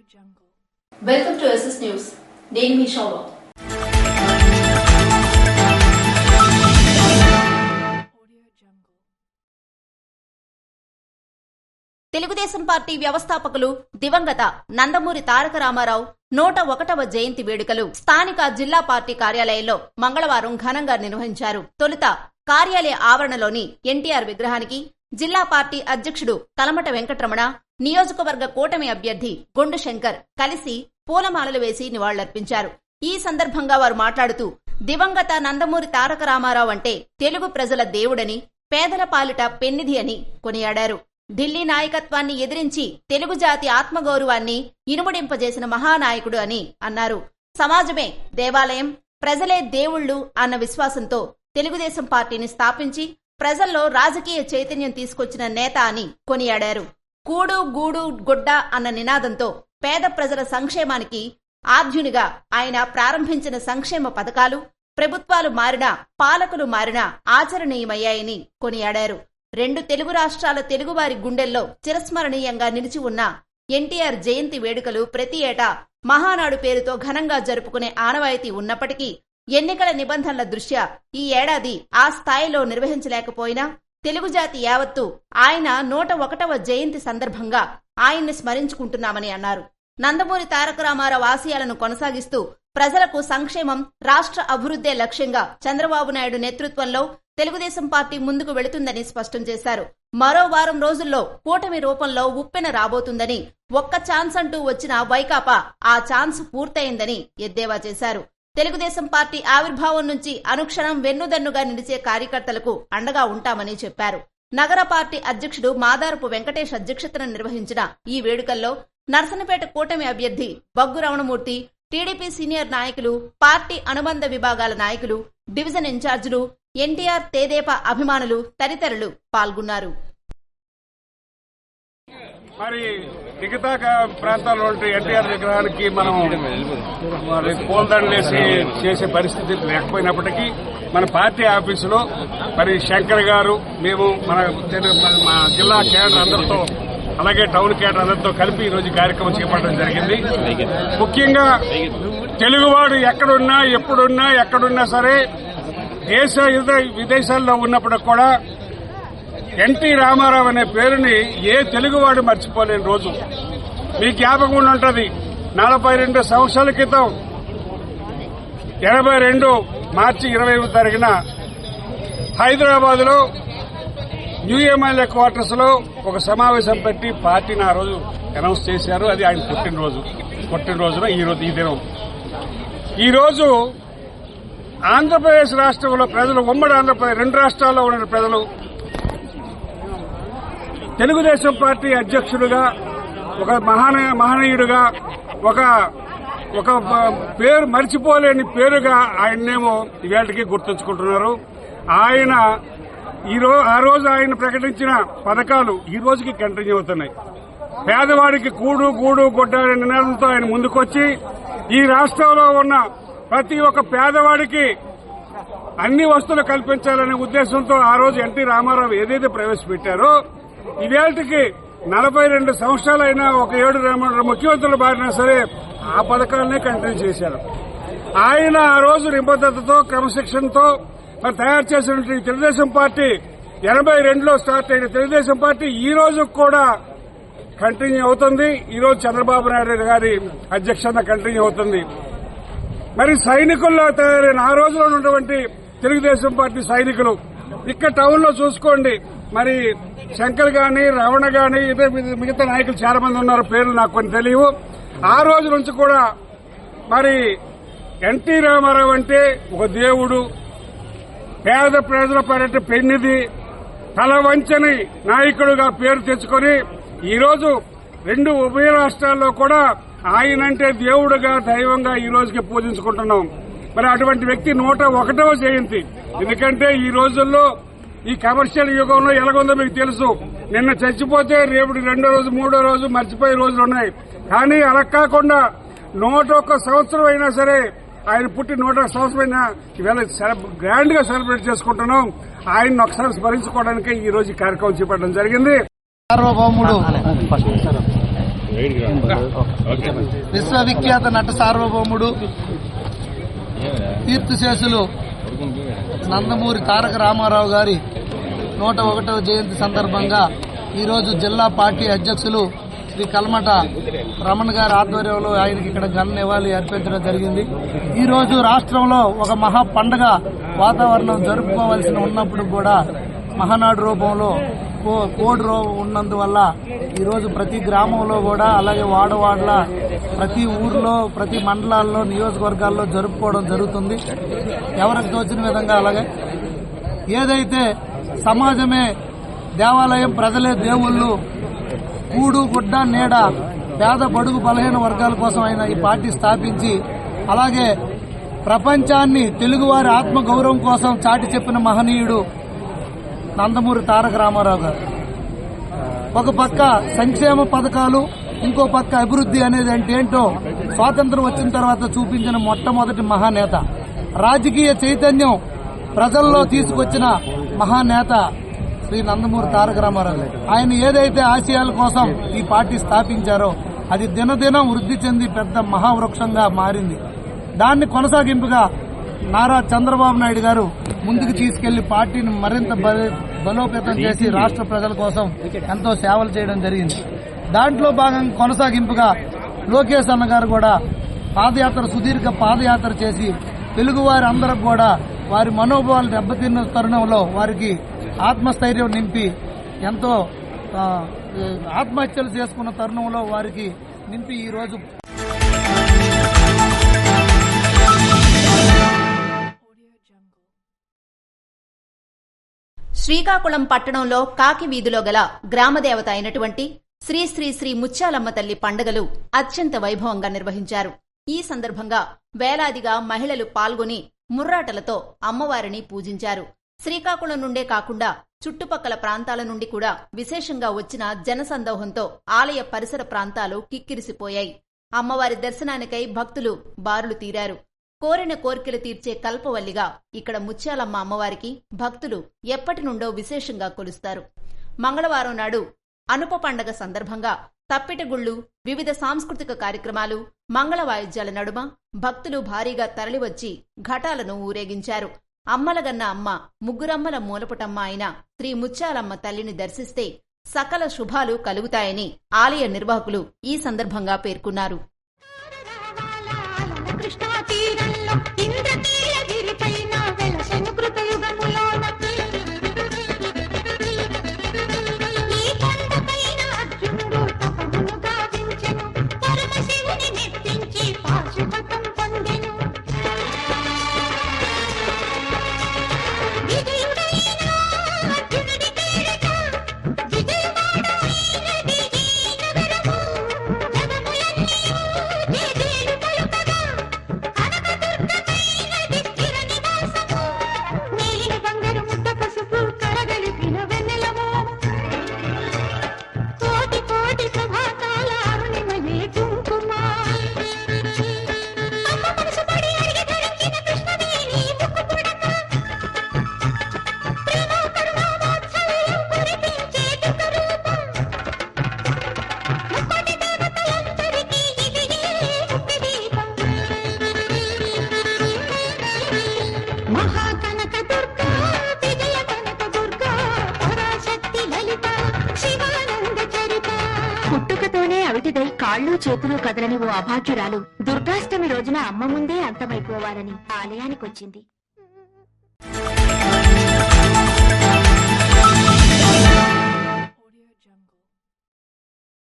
Welcome to SS News. నేను మీ శోభ. Telugu Desam party వ్యవస్థాపకులు దివంగత నందమూరి తారక రామారావు 101వ జయంతి వేడుకలు స్థానిక జిల్లా పార్టీ కార్యాలయంలో మంగళవారం ఘనంగా నిర్వహించారు. తొలుత కార్యాలయ ఆవరణలోని ఎన్టీఆర్ విగ్రహానికి జిల్లా పార్టీ అధ్యక్షుడు కలమట వెంకటరమణ, నియోజకవర్గ కూటమి అభ్యర్థి గొండు శంకర్ కలిసి పూలమాలలు వేసి నివాళులర్పించారు. ఈ సందర్భంగా వారు మాట్లాడుతూ దివంగత నందమూరి తారక రామారావు అంటే తెలుగు ప్రజల దేవుడని, పేదల పాలిట పెన్నిధి అని కొనియాడారు. ఢిల్లీ నాయకత్వాన్ని ఎదిరించి తెలుగు జాతి ఆత్మగౌరవాన్ని ఇనుముడింపజేసిన మహానాయకుడు అని అన్నారు. సమాజమే దేవాలయం, ప్రజలే దేవుళ్లు అన్న విశ్వాసంతో తెలుగుదేశం పార్టీని స్థాపించి ప్రజల్లో రాజకీయ చైతన్యం తీసుకొచ్చిన నేత అని కొనియాడారు. కూడు గూడు గుడ్డ అన్న నినాదంతో పేద ప్రజల సంక్షేమానికి ఆద్యునిగా ఆయన ప్రారంభించిన సంక్షేమ పథకాలు ప్రభుత్వాలు మారినా పాలకులు మారినా ఆచరణీయమయ్యాయని కొనియాడారు. 2 తెలుగు రాష్ట్రాల తెలుగువారి గుండెల్లో చిరస్మరణీయంగా నిలిచి ఉన్న ఎన్టీఆర్ జయంతి వేడుకలు ప్రతి ఏటా మహానాడు పేరుతో ఘనంగా జరుపుకునే ఆనవాయితీ ఉన్నప్పటికీ ఎన్నికల నిబంధనల దృష్ట్యా ఈ ఏడాది ఆ స్థాయిలో నిర్వహించలేకపోయినా తెలుగు జాతి యావత్తు ఆయన 101వ జయంతి సందర్భంగా ఆయన్ని స్మరించుకుంటున్నామని అన్నారు. నందమూరి తారక రామారావు ఆశయాలను కొనసాగిస్తూ ప్రజలకు సంక్షేమం, రాష్ట్ర అభివృద్ధే లక్ష్యంగా చంద్రబాబు నాయుడు నేతృత్వంలో తెలుగుదేశం పార్టీ ముందుకు వెళుతుందని స్పష్టం చేశారు. మరో వారం రోజుల్లో కూటమి రూపంలో ఉప్పెన రాబోతుందని, ఒక్క ఛాన్స్ అంటూ వచ్చిన వైకాపా ఆ ఛాన్స్ పూర్తయిందని ఎద్దేవా చేశారు. తెలుగుదేశం పార్టీ ఆవిర్భావం నుంచి అనుక్షణం వెన్నుదన్నుగా నిలిచే కార్యకర్తలకు అండగా ఉంటామని చెప్పారు. నగర పార్టీ అధ్యక్షుడు మాదారపు వెంకటేష్ అధ్యక్షతన నిర్వహించిన ఈ వేడుకల్లో నర్సనపేట కూటమి అభ్యర్థి బగ్గు రమణమూర్తి, టీడీపీ సీనియర్ నాయకులు, పార్టీ అనుబంధ విభాగాల నాయకులు, డివిజన్ ఇన్ఛార్జీలు, ఎన్టీఆర్ తేదేపా అభిమానులు తదితరులు పాల్గొన్నారు. మరి మిగతా ప్రాంతాల్లో ఎన్టీఆర్ విగ్రహానికి మనం పూలదండలేసి చేసే పరిస్థితి లేకపోయినప్పటికీ మన పార్టీ ఆఫీసులో మరి శంకర్ గారు, మేము మన జిల్లా కేడర్ అందరితో అలాగే టౌన్ కేడర్ అందరితో కలిపి ఈరోజు కార్యక్రమం చేపట్టడం జరిగింది. ముఖ్యంగా తెలుగువాడు ఎక్కడున్నా ఎప్పుడున్నా ఎక్కడున్నా సరే దేశ విదేశాల్లో ఉన్నప్పుడు కూడా ఎన్టీ రామారావు అనే పేరుని ఏ తెలుగువాడు మర్చిపోలేని రోజు. మీ జ్ఞాపకం ఉంటుంది, 42 సంవత్సరాల క్రితం 82 మార్చి 20వ తారీఖున హైదరాబాద్ లో న్యూ ఎమ్మెల్యే క్వార్టర్స్ లో ఒక సమావేశం పెట్టి పార్టీని ఆ రోజు అనౌన్స్ చేశారు. అది ఆయన పుట్టినరోజున ఈ దినం. ఈ రోజు ఆంధ్రప్రదేశ్ రాష్ట్రంలో ప్రజలు, ఉమ్మడి ఆంధ్రప్రదేశ్ 2 రాష్ట్రాల్లో ఉన్న ప్రజలు తెలుగుదేశం పార్టీ అధ్యక్షుడిగా, ఒక మహనీయుడిగా, ఒక పేరు మర్చిపోలేని పేరుగా ఆయన్నేమో ఈవేళకి గుర్తుంచుకుంటున్నారు. ఆయన ఆ రోజు ఆయన ప్రకటించిన పథకాలు ఈ రోజుకి కంటిన్యూ అవుతున్నాయి. పేదవాడికి కూడు గూడు గుడ్డ అనే నినాదంతో ఆయన ముందుకొచ్చి ఈ రాష్ట్రంలో ఉన్న ప్రతి ఒక్క పేదవాడికి అన్ని వస్తువులు కల్పించాలనే ఉద్దేశంతో ఆ రోజు ఎన్టీ రామారావు ఏదైతే ప్రవేశపెట్టారో ఇవేళకి 42 సంవత్సరాలైనా ఒక 7 ముఖ్యమంత్రులు మారినా సరే ఆ పథకాలనే కంటిన్యూ చేశారు. ఆయన ఆ రోజు నిబద్ధతతో క్రమశిక్షణతో మరి తయారు చేసిన తెలుగుదేశం పార్టీ 82లో స్టార్ట్ అయిన తెలుగుదేశం పార్టీ ఈ రోజు కూడా కంటిన్యూ అవుతుంది. ఈ రోజు చంద్రబాబు నాయుడు గారి అధ్యక్షతన కంటిన్యూ అవుతుంది. మరి సైనికుల్లో తయారైన ఆ రోజులో ఉన్నటువంటి తెలుగుదేశం పార్టీ సైనికులు ఇక్కడ టౌన్ లో చూసుకోండి. మరి శంకర్ గాని, రమణ గాని, మిగతా నాయకులు చాలా మంది ఉన్నారు, పేర్లు నాకు కొన్ని తెలియవు. ఆ రోజు నుంచి కూడా మరి ఎన్టీ రామారావు అంటే ఒక దేవుడు, పేద ప్రజల పర్యటన పెన్నిది, తల వంచని నాయకుడుగా పేరు తెచ్చుకొని ఈరోజు 2 ఉభయ రాష్ట్రాల్లో కూడా ఆయనంటే దేవుడుగా, దైవంగా ఈ రోజుకి పూజించుకుంటున్నాం. మరి అటువంటి వ్యక్తి 101వ జయంతి. ఎందుకంటే ఈ రోజుల్లో ఈ కమర్షియల్ యుగంలో ఎలాగుందో మీకు తెలుసు. నిన్న చచ్చిపోతే రేపు 2వ రోజు 3వ రోజు మర్చిపోయే రోజులున్నాయి. కానీ అలా కాకుండా 101 సంవత్సరం అయినా సరే, ఆయన పుట్టి 101 సంవత్సరం అయినా ఇవాళ గ్రాండ్ గా సెలబ్రేట్ చేసుకుంటున్నాం. ఆయన్ని ఒకసారి స్మరించుకోవడానికి ఈ రోజు కార్యక్రమం చేపట్టడం జరిగింది. విశ్వవిఖ్యాత నట సార్వభౌముడు కీర్తిశేషులు నందమూరి తారక రామారావు గారి 101వ జయంతి సందర్భంగా ఈరోజు జిల్లా పార్టీ అధ్యక్షులు శ్రీ కల్మట రమణ గారి ఆధ్వర్యంలో ఆయనకి ఇక్కడ ఘన నివాళి అర్పించడం జరిగింది. ఈ రోజు రాష్ట్రంలో ఒక మహా పండగ వాతావరణం జరుపుకోవాల్సి ఉన్నప్పుడు కూడా మహానాడు రూపంలో కోడ్ ఉన్నందువల్ల ఈరోజు ప్రతి గ్రామంలో కూడా అలాగే వాడవాడల ప్రతి ఊర్లో ప్రతి మండలాల్లో నియోజకవర్గాల్లో జరుపుకోవడం జరుగుతుంది. ఎవరికి తోచిన విధంగా అలాగే ఏదైతే సమాజమే దేవాలయం, ప్రజలే దేవుళ్ళు, కూడు గుడ్డ నీడ పేద బడుగు బలహీన వర్గాల కోసం ఆయన ఈ పార్టీ స్థాపించి అలాగే ప్రపంచాన్ని తెలుగువారి ఆత్మ గౌరవం కోసం చాటి చెప్పిన మహనీయుడు నందమూరి తారక రామారావు గారు. ఒక పక్క సంక్షేమ పథకాలు, ఇంకో పక్క అభివృద్ధి అనేది అంటే ఏంటో స్వాతంత్రం వచ్చిన తర్వాత చూపించిన మొట్టమొదటి మహానేత. రాజకీయ చైతన్యం ప్రజల్లో తీసుకొచ్చిన మహానేత శ్రీ నందమూరి తారక రామారావు గారు. ఆయన ఏదైతే ఆశయాల కోసం ఈ పార్టీ స్థాపించారో అది దినదినం వృద్ధి చెంది పెద్ద మహావృక్షంగా మారింది. దాన్ని కొనసాగింపుగా నారా చంద్రబాబు నాయుడు గారు ముందుకు తీసుకెళ్లి పార్టీని మరింత బలోపేతం చేసి రాష్ట్ర ప్రజల కోసం ఎంతో సేవలు చేయడం జరిగింది. దాంట్లో భాగంగా కొనసాగింపుగా లోకేష్ అన్న గారు కూడా పాదయాత్ర, సుదీర్ఘ పాదయాత్ర చేసి తెలుగువారి అందరూ కూడా వారి మనోభావాలు దెబ్బతిన్న తరుణంలో వారికి ఆత్మస్థైర్యం నింపి ఎంతో ఆత్మహత్యలు చేసుకున్న తరుణంలో వారికి నింపి ఈరోజు శ్రీకాకుళం పట్టణంలో కాకి వీధిలో గల గ్రామదేవత అయినటువంటి శ్రీ శ్రీ శ్రీ ముత్యాలమ్మ తల్లి పండుగలు అత్యంత వైభవంగా నిర్వహించారు. ఈ సందర్భంగా వేలాదిగా మహిళలు పాల్గొని ముర్రాటలతో అమ్మవారిని పూజించారు. శ్రీకాకుళం నుండే కాకుండా చుట్టుపక్కల ప్రాంతాల నుండి కూడా విశేషంగా వచ్చిన జనసందోహంతో ఆలయ పరిసర ప్రాంతాలు కిక్కిరిసిపోయాయి. అమ్మవారి దర్శనానికై భక్తులు బారులు తీరారు. కోరిన కోర్కెలు తీర్చే కల్పవల్లిగా ఇక్కడ ముత్యాలమ్మ అమ్మవారికి భక్తులు ఎప్పటి నుండో విశేషంగా కొలుస్తారు. మంగళవారం నాడు అనుప పండగ సందర్భంగా తప్పిటగుళ్లు, వివిధ సాంస్కృతిక కార్యక్రమాలు, మంగళ వాయిద్యాల నడుమ భక్తులు భారీగా తరలివచ్చి ఘటాలను ఊరేగించారు. అమ్మలగన్న అమ్మ, ముగ్గురమ్మల మూలపుటమ్మ అయిన శ్రీ ముత్యాలమ్మ తల్లిని దర్శిస్తే సకల శుభాలు కలుగుతాయని ఆలయ నిర్వాహకులు ఈ సందర్భంగా పేర్కొన్నారు. పుట్టుకతోనే అవిటిదై కాళ్ళు చేతులు కదలని ఓ అభాగ్యురాలు దుర్గాష్టమి రోజున అమ్మ ముందే అంతమైపోవాలని ఆలయానికొచ్చింది.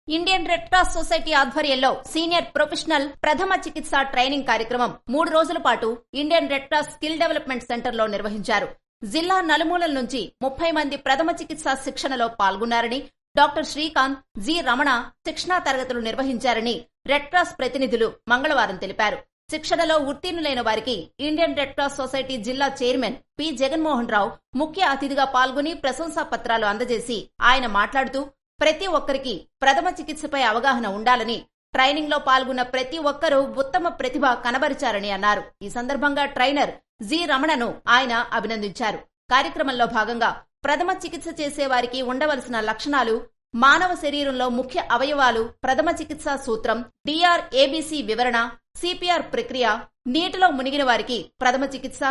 ఇండియన్ రెడ్ క్రాస్ సొసైటీ ఆధ్వర్యంలో సీనియర్ ప్రొఫెషనల్ ప్రథమ చికిత్స ట్రైనింగ్ కార్యక్రమం 3 రోజుల పాటు Indian Red cross skill development centre లో నిర్వహించారు. జిల్లా నలుమూలల నుంచి 30 మంది ప్రథమ చికిత్సా శిక్షణలో పాల్గొన్నారని, డాక్టర్ శ్రీకాంత్, జి రమణ శిక్షణా తరగతులు నిర్వహించారని రెడ్ క్రాస్ ప్రతినిధులు మంగళవారం తెలిపారు. శిక్షణలో ఉత్తీర్ణులైన వారికి ఇండియన్ రెడ్ క్రాస్ సొసైటీ జిల్లా చైర్మన్ పి జగన్మోహన్ రావు ముఖ్య అతిథిగా పాల్గొని ప్రశంసా పత్రాలు అందజేసి ఆయన మాట్లాడుతూ ప్రతి ఒక్కరికి ప్రథమ చికిత్సపై అవగాహన ఉండాలని, ట్రైనింగ్ లో పాల్గొన్న ప్రతి ఒక్కరూ ఉత్తమ ప్రతిభ కనబరిచారని అన్నారు. ఈ సందర్భంగా ట్రైనర్ జి రమణను ఆయన అభినందించారు. కార్యక్రమంలో భాగంగా ప్రథమ చికిత్స చేసేవారికి ఉండవలసిన లక్షణాలు, మానవ శరీరంలో ముఖ్య అవయవాలు, ప్రథమ చికిత్సా సూత్రం, DRABC వివరణ, CPR ప్రక్రియ, నీటిలో మునిగిన వారికి ప్రథమ చికిత్స,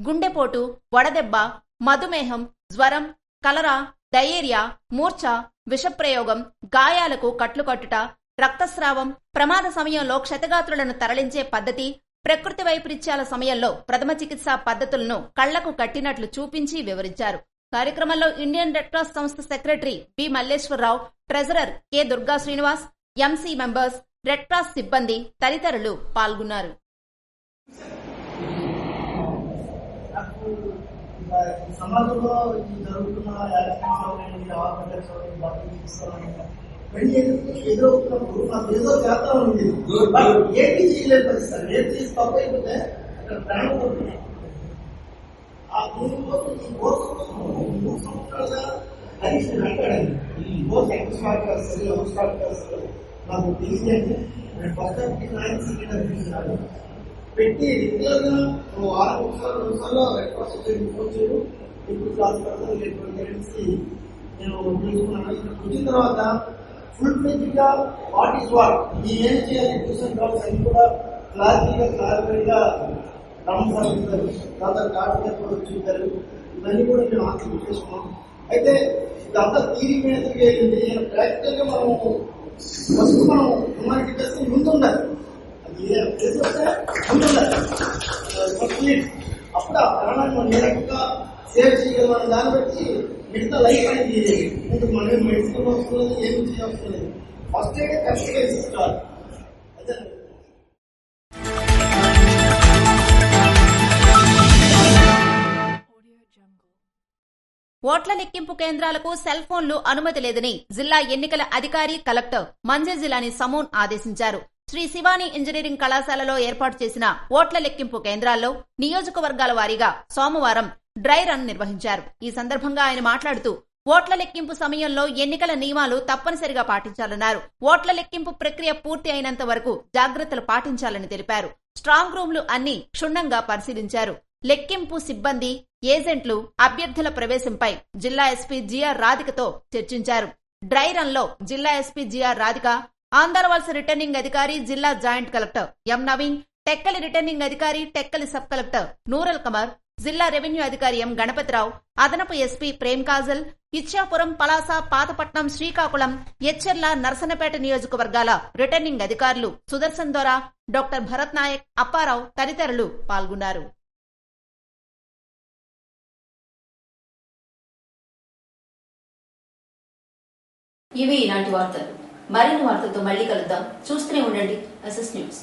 గుండెపోటు, వడదెబ్బ, మధుమేహం, జ్వరం, కలరా, డయేరియా, మూర్ఛ, విషప్రయోగం, గాయాలకు కట్లు కట్టుట, రక్తస్రావం, ప్రమాద సమయంలో క్షతగాత్రులను తరలించే పద్ధతి, ప్రకృతి వైపరీత్యాల సమయంలో ప్రథమ చికిత్సా పద్ధతులను కళ్లకు కట్టినట్లు చూపించి వివరించారు. కార్యక్రమంలో ఇండియన్ రెడ్ క్రాస్ సంస్థ secretary B Malleswara Rao, treasurer K Durga Srinivas, MC members, Red Cross సిబ్బంది తదితరులు పాల్గొన్నారు. సమాజంలో జరుగుతున్న ఎదురవుతున్నప్పుడు నాకు ఏదో చేస్తా ఉంది, ఏంటి చేయలేదు పరిస్థితి, ఏం చేసి తప్పు అయిపోతే అక్కడ ప్రాణం పోతుంది. ఆ దీనికోసం ఈ కోర్సు కోసం 3 సంవత్సరాలుగా అడిషన్ అంటాడండి. ఈ కోర్సు ఎక్కడ స్టార్ట్ చేస్తారు, ఎవరు స్టార్ట్ చేస్తారు నాకు తెలియదండి. నేను ఫస్ట్ టైం సెకండ్ పెట్టి రెగ్యులర్ గా 6 సంవత్సరాలు రెడ్ క్రాస్ ఫోన్ చేయడం, ఇప్పుడు క్లాస్ పెడతాను నేను తీసుకున్నాను. ఇక్కడికి వచ్చిన తర్వాత ఫుల్ ఫ్లెడ్జ్డ్ గా వాట్ ఈస్ వాట్, ఏం చేయాలి, ట్యూషన్ క్లాస్ అన్ని కూడా క్లారిఫైగా రామసార్ తర్వాత డాక్టర్ కూడా చూపారు. ఇవన్నీ కూడా మేము ఆన్సర్ చేసుకున్నాం. అయితే ఇదంతా థియరీ మీద వెళ్ళింది. ప్రాక్టికల్ గా మనం ఫస్ట్ మనం హ్యూమానిటీ చేస్తే ముందుండాలి, అది చేస్తే ముందుండాలి. అప్పుడు ఆ ప్రాణాన్ని మనం ఏ రకంగా సేవ్ చేయగలం దాన్ని బట్టి మిగతా లైఫ్ అనేది ముందు మనం మెడిసిన్ వస్తుంది, ఏమి చేయవస్తుంది. ఫస్ట్ అయితే కరెక్ట్గా ఇస్తారు. అదే ఓట్ల లెక్కింపు కేంద్రాలకు సెల్ ఫోన్లు అనుమతి లేదని జిల్లా ఎన్నికల అధికారి కలెక్టర్ మంజజిలాని సమూన్ ఆదేశించారు. శ్రీ శివాని ఇంజనీరింగ్ కళాశాలలో ఏర్పాటు చేసిన ఓట్ల లెక్కింపు కేంద్రాల్లో నియోజకవర్గాల వారీగా సోమవారం డ్రై రన్ నిర్వహించారు. ఈ సందర్భంగా ఆయన మాట్లాడుతూ ఓట్ల లెక్కింపు సమయంలో ఎన్నికల నియమాలు తప్పనిసరిగా పాటించాలన్నారు. ఓట్ల లెక్కింపు ప్రక్రియ పూర్తి అయినంత వరకు జాగ్రత్తలు పాటించాలని తెలిపారు. స్ట్రాంగ్ రూమ్లు అన్ని క్షుణ్ణంగా పరిశీలించారు. లెక్కింపు సిబ్బంది, ఏజెంట్లు, అభ్యర్థుల ప్రవేశంపై జిల్లా ఎస్పీ జిఆర్ రాధికతో చర్చించారు. డ్రై రన్ లో జిల్లా SP GR Radhika, Andhravalasa returning అధికారి, జిల్లా joint collector M Naveen, Tekkali returning అధికారి, టెక్కలి సబ్ కలెక్టర్ నూరల్ కమర్, జిల్లా రెవెన్యూ అధికారి ఎం గణపతిరావు, అదనపు ఎస్పీ ప్రేమ్ కాజల్, ఇచ్చాపురం, పలాస, పాతపట్నం, శ్రీకాకుళం, ఎచ్చెర్ల, నర్సనపేట నియోజకవర్గాల రిటర్నింగ్ అధికారులు సుదర్శన్ దొర, డాక్టర్ భరత్ నాయక్, అప్పారావు తదితరులు పాల్గొన్నారు. ఇవి ఇలాంటి వార్తలు. మరిన్ని వార్తలతో మళ్ళీ కలుద్దాం. చూస్తూనే ఉండండి SS న్యూస్.